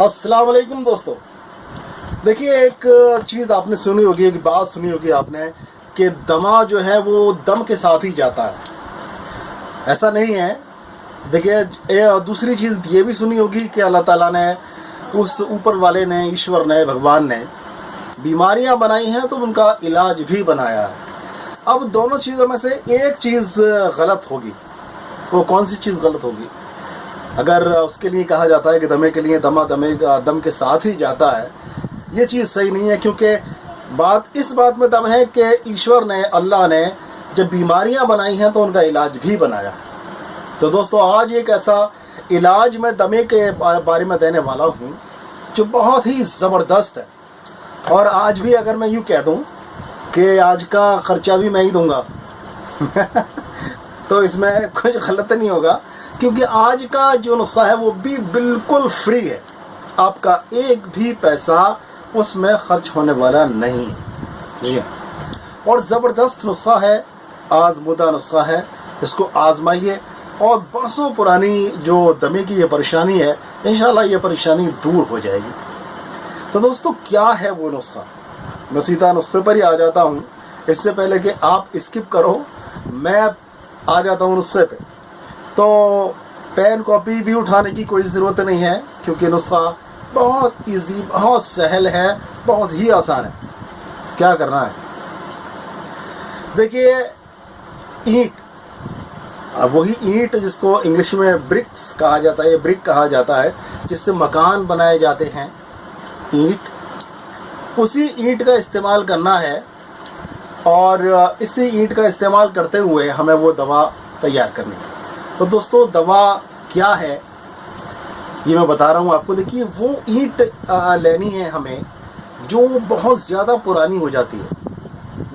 अस्सलाम वालेकुम दोस्तों। देखिए, एक चीज़ आपने सुनी होगी, एक बात सुनी होगी आपने कि दमा जो है वो दम के साथ ही जाता है। ऐसा नहीं है। देखिए, दूसरी चीज़ ये भी सुनी होगी कि अल्लाह ताला ने, उस ऊपर वाले ने, ईश्वर ने, भगवान ने बीमारियां बनाई हैं तो उनका इलाज भी बनाया है। अब दोनों चीज़ों में से एक चीज़ गलत होगी। वो कौन सी चीज़ गलत होगी? अगर उसके लिए कहा जाता है कि दमे के लिए दम के साथ ही जाता है, ये चीज़ सही नहीं है। क्योंकि इस बात में दम है कि ईश्वर ने, अल्लाह ने जब बीमारियां बनाई हैं तो उनका इलाज भी बनाया। तो दोस्तों, आज एक ऐसा इलाज मैं दमे के बारे में देने वाला हूँ जो बहुत ही ज़बरदस्त है। और आज भी अगर मैं यूँ कह दूँ कि आज का ख़र्चा भी मैं ही दूँगा तो इसमें कुछ गलत नहीं होगा, क्योंकि आज का जो नुस्खा है वो भी बिल्कुल फ्री है। आपका एक भी पैसा उसमें खर्च होने वाला नहीं है। जी हाँ, और ज़बरदस्त नुस्खा है, आज़मुदा नुस्खा है। इसको आजमाइए और बरसों पुरानी जो दमे की ये परेशानी है, इंशाल्लाह ये परेशानी दूर हो जाएगी। तो दोस्तों, क्या है वो नुस्खा? मैं सीधा नुस्खे पर ही आ जाता हूँ। इससे पहले कि आप स्किप करो, मैं आ जाता हूँ नुस्खे पे। तो पेन कॉपी भी उठाने की कोई ज़रूरत नहीं है, क्योंकि नुस्खा बहुत इजी, बहुत सहल है, बहुत ही आसान है। क्या करना है? देखिए, ईंट, वही ईंट जिसको इंग्लिश में ब्रिक्स कहा जाता है, ये ब्रिक कहा जाता है, जिससे मकान बनाए जाते हैं, ईंट, उसी ईंट का इस्तेमाल करना है। और इसी ईंट का इस्तेमाल करते हुए हमें वो दवा तैयार करनी है। तो दोस्तों, दवा क्या है ये मैं बता रहा हूँ आपको। देखिए, वो ईंट लेनी है हमें जो बहुत ज़्यादा पुरानी हो जाती है।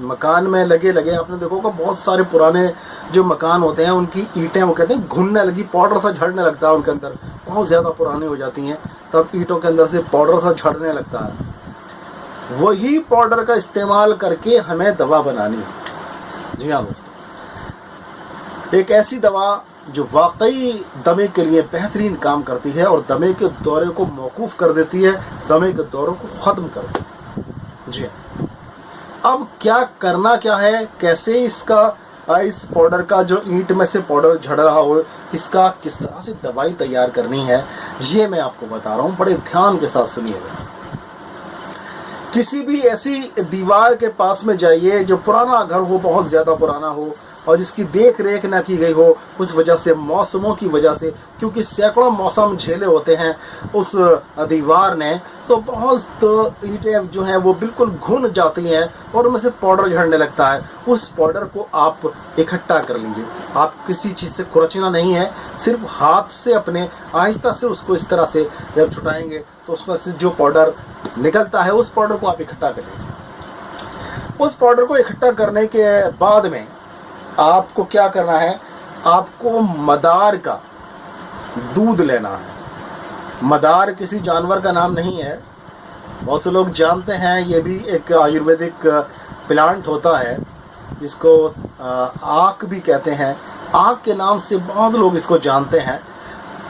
मकान में लगे आपने देखोगे बहुत सारे पुराने जो मकान होते हैं, उनकी ईंटें वो कहते हैं घुनने लगी, पाउडर सा झड़ने लगता है उनके अंदर, बहुत ज़्यादा पुरानी हो जाती हैं, तब ईंटों के अंदर से पाउडर सा झड़ने लगता है। वही पाउडर का इस्तेमाल करके हमें दवा बनानी है। जी हाँ दोस्तों, एक ऐसी दवा जो वाकई दमे के लिए बेहतरीन काम करती है और दमे के दौरे को मौकूफ़ कर देती है, दमे के दौरों को ख़त्म कर देती है। जी हाँ, अब क्या करना क्या है, कैसे इस पाउडर का, जो ईंट में से पाउडर झड़ रहा हो, इसका किस तरह से दवाई तैयार करनी है, ये मैं आपको बता रहा हूँ। बड़े ध्यान के साथ सुनिएगा। किसी भी ऐसी दीवार के पास में जाइए जो पुराना घर हो, बहुत ज़्यादा पुराना हो और जिसकी देख रेख ना की गई हो, उस वजह से, मौसमों की वजह से, क्योंकि सैकड़ों मौसम झेले होते हैं उस दीवार ने, तो बहुत ईंटें जो हैं वो बिल्कुल घुन जाती हैं और उनमें से पाउडर झड़ने लगता है। उस पाउडर को आप इकट्ठा कर लीजिए। आप किसी चीज़ से खुरचना नहीं है, सिर्फ हाथ से अपने आहिस्ता से उसको इस तरह से जब छुटाएंगे तो उसमें से जो पाउडर निकलता है, उस पाउडर को आप इकट्ठा कर लीजिए। उस पाउडर को इकट्ठा करने के बाद में आपको क्या करना है? आपको मदार का दूध लेना है। मदार किसी जानवर का नाम नहीं है, बहुत से लोग जानते हैं। ये भी एक आयुर्वेदिक प्लांट होता है, जिसको आक भी कहते हैं। आक के नाम से बहुत लोग इसको जानते हैं।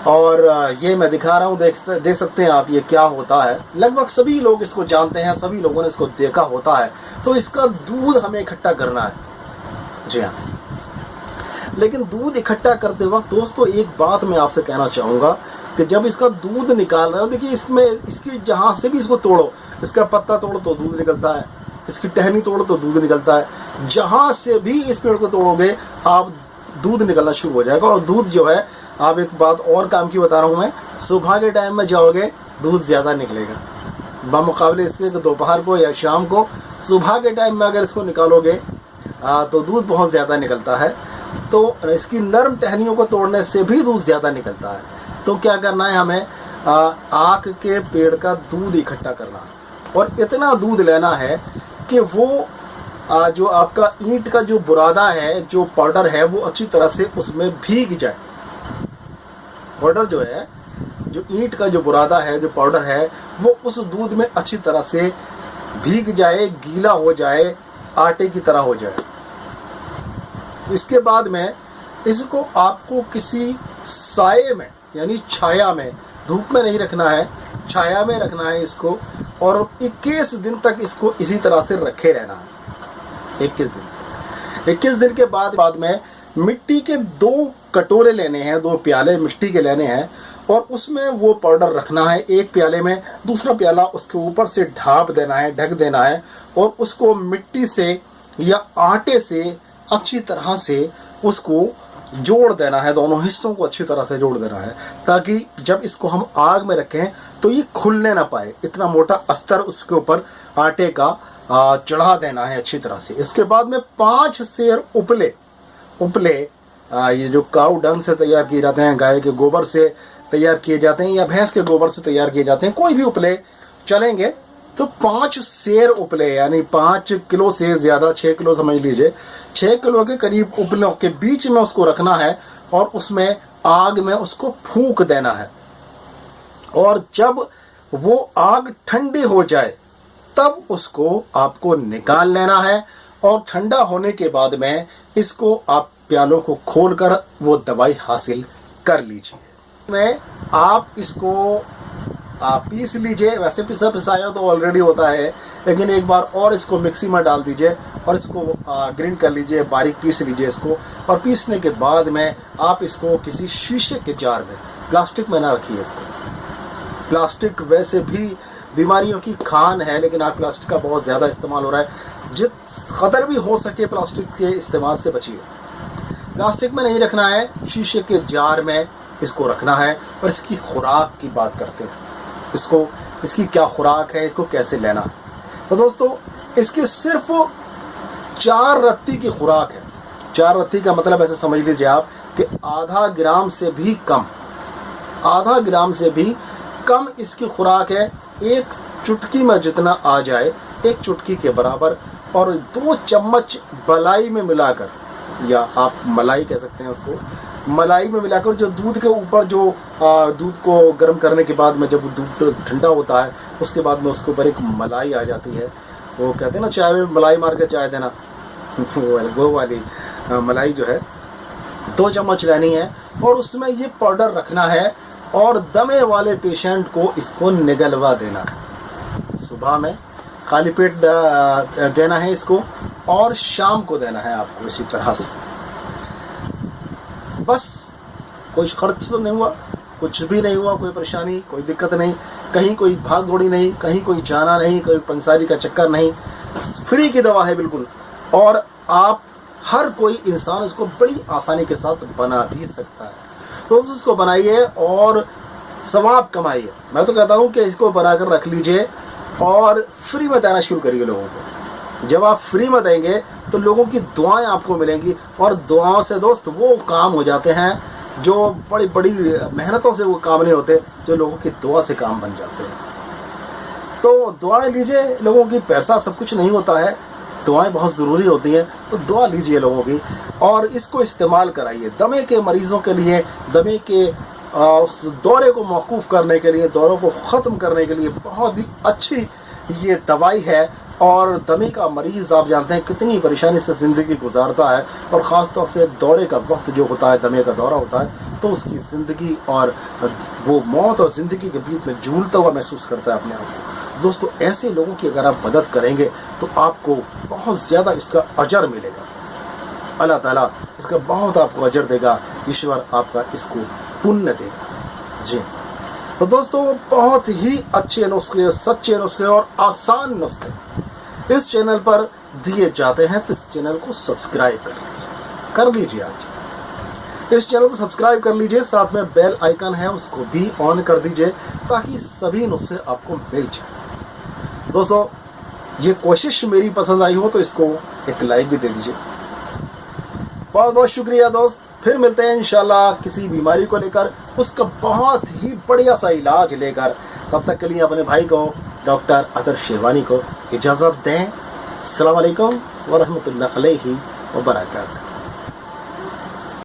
और ये मैं दिखा रहा हूँ, देख सकते हैं आप, ये क्या होता है। लगभग सभी लोग इसको जानते हैं, सभी लोगों ने इसको देखा होता है। तो इसका दूध हमें इकट्ठा करना है। जी हाँ, लेकिन दूध इकट्ठा करते वक्त दोस्तों, एक बात मैं आपसे कहना चाहूँगा कि जब इसका दूध निकाल रहे हो, देखिए इसमें, इसकी जहाँ से भी इसको तोड़ो, इसका पत्ता तोड़ो तो दूध निकलता है, इसकी टहनी तोड़ो तो दूध निकलता है। जहाँ से भी इस पेड़ को तोड़ोगे आप, दूध निकलना शुरू हो जाएगा। और दूध जो है, आप एक बात और काम की बता रहा हूँ मैं, सुबह के टाइम में जाओगे दूध ज़्यादा निकलेगा बमुकाबले इसके कि दोपहर को या शाम को। सुबह के टाइम में अगर इसको निकालोगे तो दूध बहुत ज़्यादा निकलता है। तो इसकी नरम टहनियों को तोड़ने से भी दूध ज़्यादा निकलता है। तो क्या करना है हमें? आक के पेड़ का दूध इकट्ठा करना है और इतना दूध लेना है कि वो जो आपका ईंट का जो बुरादा है, जो पाउडर है, वो अच्छी तरह से उसमें भीग जाए। पाउडर जो है, जो ईंट का जो बुरादा है, जो पाउडर है, वो उस दूध में अच्छी तरह से भीग जाए, गीला हो जाए, आटे की तरह हो जाए। इसके बाद में इसको आपको किसी साये में, यानी छाया में, धूप में नहीं रखना है, छाया में रखना है इसको, और 21 दिन तक इसको इसी तरह से रखे रहना है। 21 दिन के बाद में मिट्टी के 2 कटोरे लेने हैं, 2 प्याले मिट्टी के लेने हैं, और उसमें वो पाउडर रखना है। एक प्याले में, दूसरा प्याला उसके ऊपर से ढाप देना है, ढक देना है, और उसको मिट्टी से या आटे से अच्छी तरह से उसको जोड़ देना है। दोनों हिस्सों को अच्छी तरह से जोड़ देना है, ताकि जब इसको हम आग में रखें तो ये खुलने ना पाए। इतना मोटा अस्तर उसके ऊपर आटे का चढ़ा देना है अच्छी तरह से। इसके बाद में 5 सेर उपले ये जो काऊ डंग से तैयार किए जाते हैं, गाय के गोबर से तैयार किए जाते हैं या भैंस के गोबर से तैयार किए जाते हैं, कोई भी उपले चलेंगे। तो 5 सेर उपले, यानी 5 किलो से ज्यादा, 6 किलो समझ लीजिए, 6 किलो के करीब उपलों के बीच में उसको रखना है, और उसमें आग में उसको फूंक देना है। और जब वो आग ठंडी हो जाए तब उसको आपको निकाल लेना है, और ठंडा होने के बाद में इसको आप प्यालों को खोलकर वो दवाई हासिल कर लीजिए। में आप इसको पीस लीजिए। वैसे पिसाया तो ऑलरेडी होता है, लेकिन एक बार और इसको मिक्सी में डाल दीजिए और इसको ग्राइंड कर लीजिए, बारीक पीस लीजिए इसको। और पीसने के बाद में आप इसको किसी शीशे के जार में, प्लास्टिक में ना रखिए इसको। प्लास्टिक वैसे भी बीमारियों की खान है, लेकिन आज प्लास्टिक का बहुत ज़्यादा इस्तेमाल हो रहा है। जिस कदर भी हो सके प्लास्टिक के इस्तेमाल से बचिए। प्लास्टिक में नहीं रखना है, शीशे के जार में इसको रखना है। और इसकी खुराक की बात करते हैं, इसकी क्या खुराक है, इसको कैसे लेना है। तो दोस्तों, इसकी सिर्फ 4 रत्ती की खुराक है। 4 रत्ती का मतलब ऐसे समझ लीजिए आप कि आधा ग्राम से भी कम इसकी खुराक है। एक चुटकी में जितना आ जाए, 1 चुटकी के बराबर, और 2 चम्मच मलाई में मिलाकर, या आप मलाई कह सकते हैं उसको, मलाई में मिलाकर, जो दूध के ऊपर जो दूध को गर्म करने के बाद में जब दूध ठंडा होता है, उसके बाद में उसके ऊपर एक मलाई आ जाती है। वो कहते हैं ना चाय में मलाई मार के चाय देना, वो वाली मलाई जो है 2 चम्मच लेनी है, और उसमें ये पाउडर रखना है। और दमे वाले पेशेंट को इसको निगलवा देना है। सुबह में खाली पेट देना है इसको, और शाम को देना है आपको इसी तरह से। बस कोई खर्च तो नहीं हुआ, कुछ भी नहीं हुआ, कोई परेशानी, कोई दिक्कत नहीं, कहीं कोई भाग दौड़ी नहीं, कहीं कोई जाना नहीं, कोई पंसारी का चक्कर नहीं। फ्री की दवा है बिल्कुल, और आप हर कोई इंसान इसको बड़ी आसानी के साथ बना भी सकता है। तो इसको बनाइए और सवाब कमाइए। मैं तो कहता हूँ कि इसको बनाकर रख लीजिए और फ्री में देना शुरू करिए लोगों को। जब आप फ्री में देंगे तो लोगों की दुआएं आपको मिलेंगी, और दुआओं से दोस्त वो काम हो जाते हैं जो बड़ी बड़ी मेहनतों से वो काम नहीं होते, जो लोगों की दुआ से काम बन जाते हैं। तो दुआएं लीजिए लोगों की, पैसा सब कुछ नहीं होता है, दुआएं बहुत ज़रूरी होती हैं। तो दुआ लीजिए लोगों की, और इसको इस्तेमाल कराइए दमे के मरीज़ों के लिए, दमे के उस दौरे को मौकूफ़ करने के लिए, दौरों को ख़त्म करने के लिए बहुत ही अच्छी ये दवाई है। और दमे का मरीज़ आप जानते हैं कितनी परेशानी से ज़िंदगी गुजारता है, और ख़ास तौर से दौरे का वक्त जो होता है, दमे का दौरा होता है, तो उसकी ज़िंदगी और वो मौत और ज़िंदगी के बीच में झूलता हुआ महसूस करता है अपने आप को। दोस्तों, ऐसे लोगों की अगर आप मदद करेंगे तो आपको बहुत ज़्यादा इसका अजर मिलेगा। अल्लाह ताला इसका बहुत आपको अजर देगा, ईश्वर आपका इसको पुण्य देगा। जी तो दोस्तों, बहुत ही अच्छे नुस्खे, सच्चे नुस्खे और आसान नुस्खे इस चैनल पर दिए जाते हैं। तो इस चैनल को सब्सक्राइब कर लीजिए आज। इस चैनल को सब्सक्राइब कर लीजिए, साथ में बेल आइकन है उसको भी ऑन कर दीजिए, ताकि सभी नुस्खे आपको मिल जाए। दोस्तों, ये कोशिश मेरी पसंद आई हो तो इसको एक लाइक भी दे दीजिए। बहुत बहुत शुक्रिया दोस्त। फिर मिलते हैं इंशाल्लाह किसी बीमारी को लेकर, उसका बहुत ही बढ़िया सा इलाज लेकर। तब तक के लिए अपने भाई को, डॉक्टर अतर शेरवानी को इजाज़त दें। अस्सलाम वालेकुम व रहमतुल्लाहि व बरकातहू।